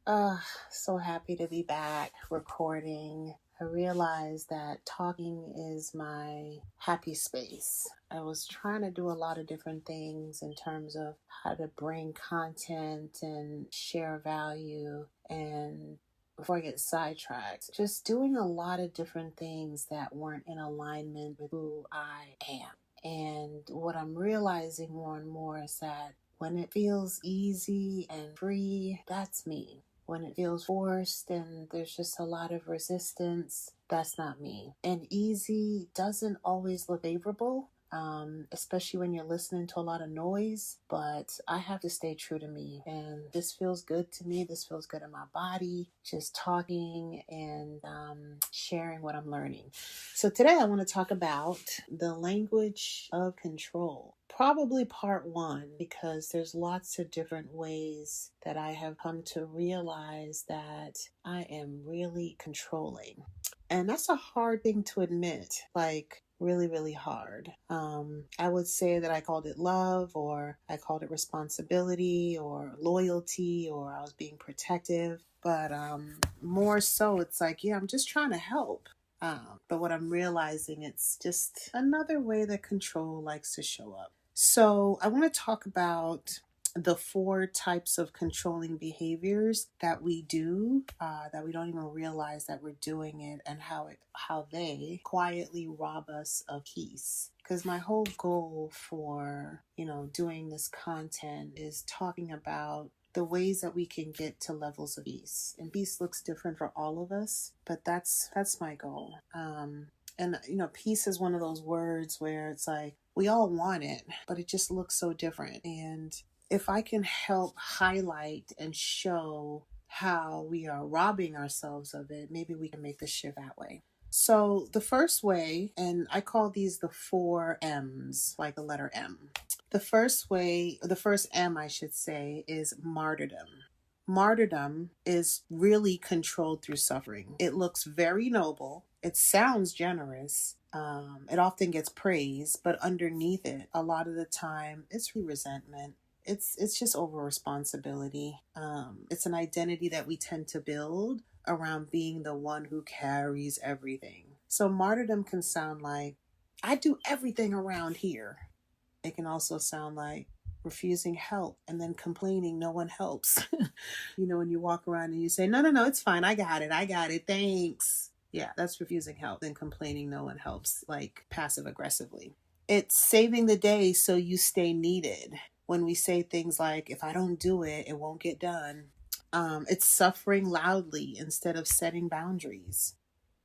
Uh, so happy to be back recording. I realized that talking is my happy space. I was trying to do a lot of different things in terms of how to bring content and share value. And before I get sidetracked, just doing a lot of different things that weren't in alignment with who I am. And what I'm realizing more and more is that when it feels easy and free, that's me. When it feels forced and there's just a lot of resistance, that's not me. And easy doesn't always look favorable, especially when you're listening to a lot of noise. But I have to stay true to me. And this feels good to me. This feels good in my body. Just talking and sharing what I'm learning. So today I want to talk about the language of control. Probably part one, because there's lots of different ways that I have come to realize that I am really controlling. And that's a hard thing to admit, like really, really hard. I would say that I called it love, or I called it responsibility, or loyalty, or I was being protective. But more so, it's like, yeah, I'm just trying to help. But what I'm realizing, it's just another way that control likes to show up. So I want to talk about the 4 types of controlling behaviors that we do, that we don't even realize that we're doing it, and how they quietly rob us of peace. Because my whole goal for doing this content is talking about the ways that we can get to levels of peace. And peace looks different for all of us, but that's my goal. And peace is one of those words where it's like we all want it, but it just looks so different. And if I can help highlight and show how we are robbing ourselves of it, maybe we can make the shift that way. So the first way, and I call these the 4 M's, like the letter M. The first way, the first M, I should say, is martyrdom. Martyrdom is really controlled through suffering. It looks very noble. It sounds generous. It often gets praise, but underneath it, a lot of the time, it's resentment. It's just over responsibility. It's an identity that we tend to build around being the one who carries everything. So martyrdom can sound like, I do everything around here. It can also sound like refusing help and then complaining no one helps. When you walk around and you say, no, it's fine. I got it. Thanks. Yeah, that's refusing help. Then complaining no one helps, like passive aggressively. It's saving the day so you stay needed. When we say things like, if I don't do it, it won't get done. It's suffering loudly instead of setting boundaries.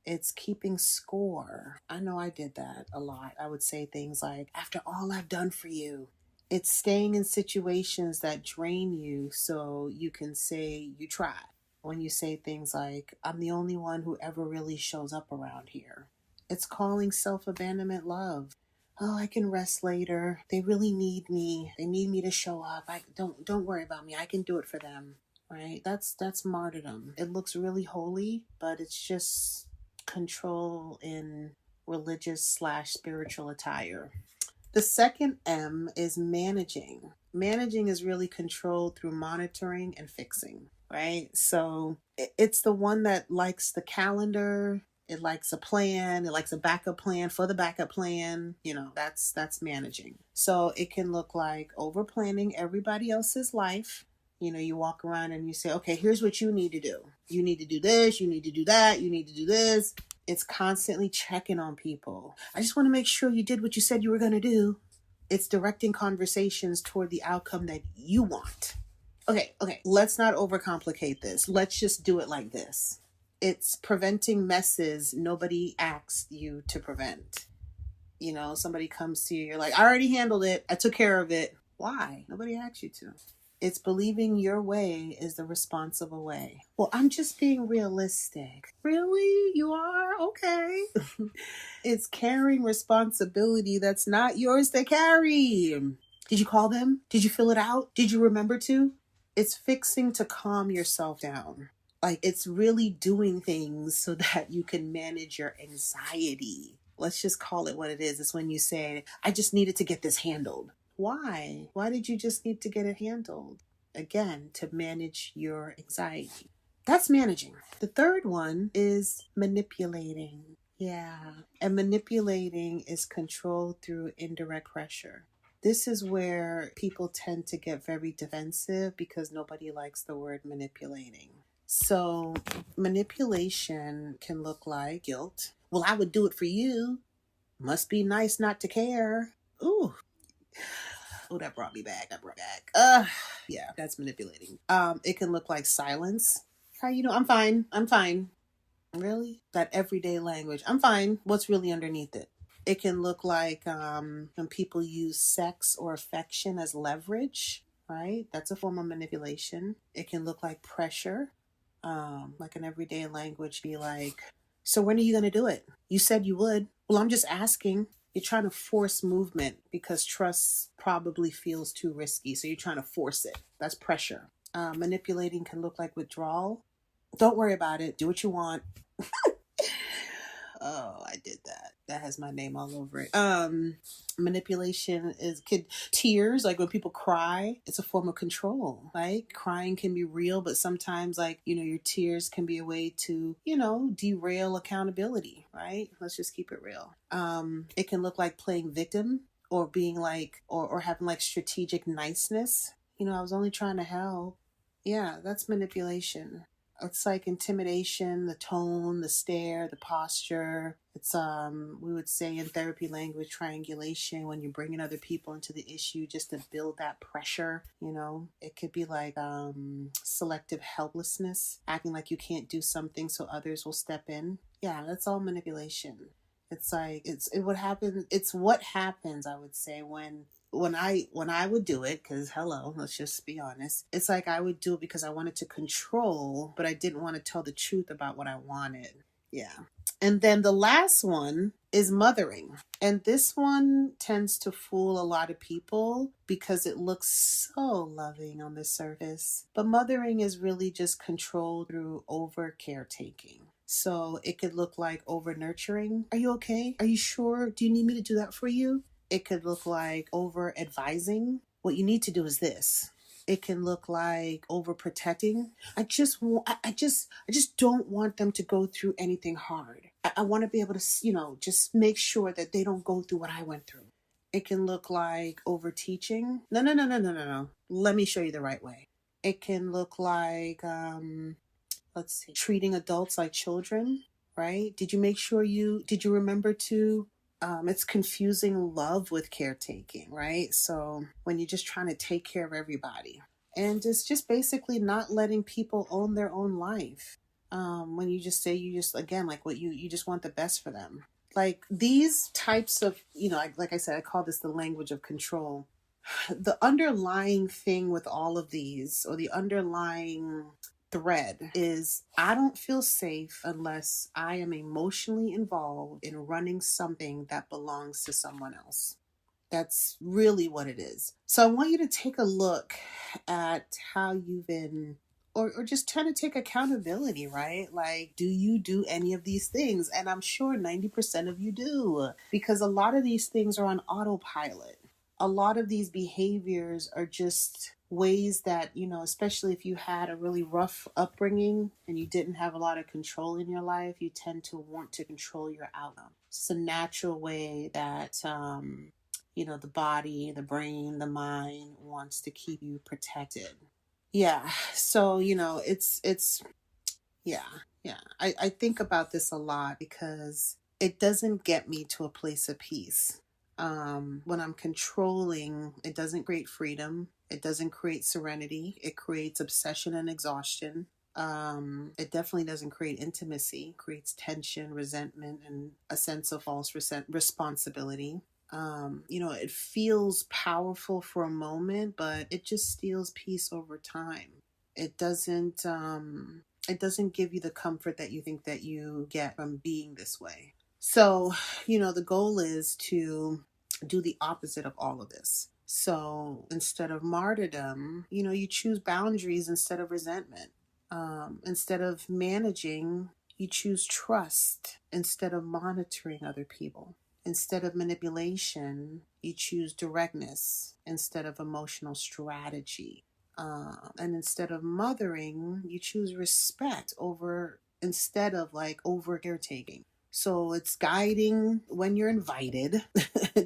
It's keeping score. I know I did that a lot. I would say things like, after all I've done for you. It's staying in situations that drain you so you can say you tried. When you say things like, I'm the only one who ever really shows up around here. It's calling self-abandonment love. Oh, I can rest later. They really need me. They need me to show up. I don't worry about me. I can do it for them. Right? That's martyrdom. It looks really holy, but it's just control in religious/spiritual attire. The second M is managing. Managing is really controlled through monitoring and fixing, right? So it's the one that likes the calendar. It likes a plan. It likes a backup plan for the backup plan. That's managing. So it can look like over planning everybody else's life. You walk around and you say, okay, here's what you need to do. You need to do this. You need to do that. You need to do this. It's constantly checking on people. I just want to make sure you did what you said you were going to do. It's directing conversations toward the outcome that you want. Okay, let's not overcomplicate this. Let's just do it like this. It's preventing messes nobody asked you to prevent. Somebody comes to you, you're like, I already handled it. I took care of it. Why? Nobody asked you to. It's believing your way is the responsible way. Well, I'm just being realistic. Really? You are? Okay. It's carrying responsibility that's not yours to carry. Did you call them? Did you fill it out? Did you remember to? It's fixing to calm yourself down. Like, it's really doing things so that you can manage your anxiety. Let's just call it what it is. It's when you say, I just needed to get this handled. Why? Why did you just need to get it handled? again, to manage your anxiety. That's managing. The third one is manipulating. Yeah. And manipulating is control through indirect pressure. This is where people tend to get very defensive because nobody likes the word manipulating. So manipulation can look like guilt. Well, I would do it for you. Must be nice not to care. Ooh. Oh, that brought me back. Yeah, that's manipulating. It can look like silence. How you know? I'm fine. I'm fine. Really? That everyday language. I'm fine. What's really underneath it? It can look like when people use sex or affection as leverage, right? That's a form of manipulation. It can look like pressure, like an everyday language, be like, so when are you going to do it? You said you would. Well, I'm just asking. You're trying to force movement because trust probably feels too risky. So you're trying to force it. That's pressure. Manipulating can look like withdrawal. Don't worry about it. Do what you want. Oh, I did that. That has my name all over it. Manipulation is tears, like when people cry, it's a form of control. Like crying can be real, but sometimes like, your tears can be a way to, derail accountability, right? Let's just keep it real. It can look like playing victim or being like, or having like strategic niceness. I was only trying to help. Yeah, that's manipulation. It's like intimidation, the tone, the stare, the posture. It's we would say in therapy language, triangulation, when you're bringing other people into the issue just to build that pressure. It could be like selective helplessness, acting like you can't do something so others will step in. Yeah, that's all manipulation. It's like it's what happens, I would say, when I would do it, because hello, let's just be honest, it's like I would do it because I wanted to control, but I didn't want to tell the truth about what I wanted. Yeah. And then the last one is mothering. And this one tends to fool a lot of people because it looks so loving on the surface. But mothering is really just control through over caretaking. So it could look like over nurturing. Are you okay? Are you sure? Do you need me to do that for you? It could look like over advising. What you need to do is this. It can look like overprotecting. I just don't want them to go through anything hard. I want to be able to, just make sure that they don't go through what I went through. It can look like over teaching. No. Let me show you the right way. It can look like, let's see, treating adults like children, right? Did you remember to, it's confusing love with caretaking, right? So when you're just trying to take care of everybody and just basically not letting people own their own life. When you just say again, like what you just want the best for them. Like these types of, like I said, I call this the language of control. The underlying thing with all of these, or the underlying thread, is I don't feel safe unless I am emotionally involved in running something that belongs to someone else. That's really what it is. So I want you to take a look at how you've been, or just trying to take accountability, right? Like, do you do any of these things? And I'm sure 90% of you do, because a lot of these things are on autopilot. A lot of these behaviors are just ways that, especially if you had a really rough upbringing and you didn't have a lot of control in your life, you tend to want to control your outcome. It's a natural way that, the body, the brain, the mind wants to keep you protected. Yeah. So, yeah. I think about this a lot because it doesn't get me to a place of peace. When I'm controlling, it doesn't create freedom. It doesn't create serenity. It creates obsession and exhaustion. It definitely doesn't create intimacy. It creates tension, resentment, and a sense of false responsibility. It feels powerful for a moment, but it just steals peace over time. It doesn't give you the comfort that you think that you get from being this way. So, the goal is to do the opposite of all of this. So instead of martyrdom, you choose boundaries instead of resentment. Instead of managing, you choose trust instead of monitoring other people. Instead of manipulation, you choose directness instead of emotional strategy. And instead of mothering, you choose respect over, instead of like over caretaking. So it's guiding when you're invited.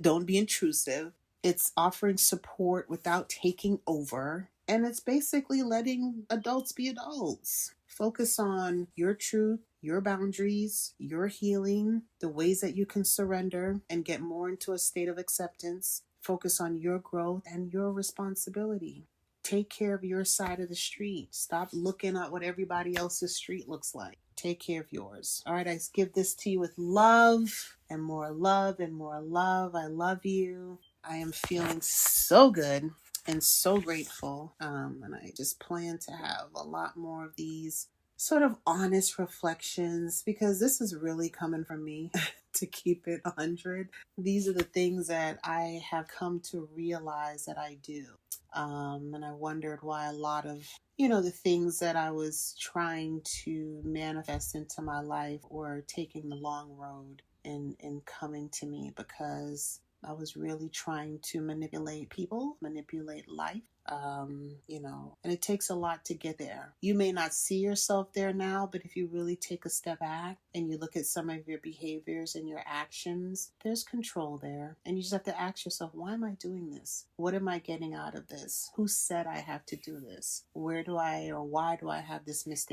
Don't be intrusive. It's offering support without taking over. And it's basically letting adults be adults. Focus on your truth, your boundaries, your healing, the ways that you can surrender and get more into a state of acceptance. Focus on your growth and your responsibility. Take care of your side of the street. Stop looking at what everybody else's street looks like. Take care of yours. All right, I give this to you with love and more love and more love. I love you. I am feeling so good and so grateful. And I just plan to have a lot more of these sort of honest reflections, because this is really coming from me to keep it 100. These are the things that I have come to realize that I do. And I wondered why a lot of, the things that I was trying to manifest into my life were taking the long road in coming to me, because I was really trying to manipulate people, manipulate life. And it takes a lot to get there. You may not see yourself there now, but if you really take a step back and you look at some of your behaviors and your actions, there's control there. And you just have to ask yourself, why am I doing this? What am I getting out of this? Who said I have to do this? Why do I have this mistake?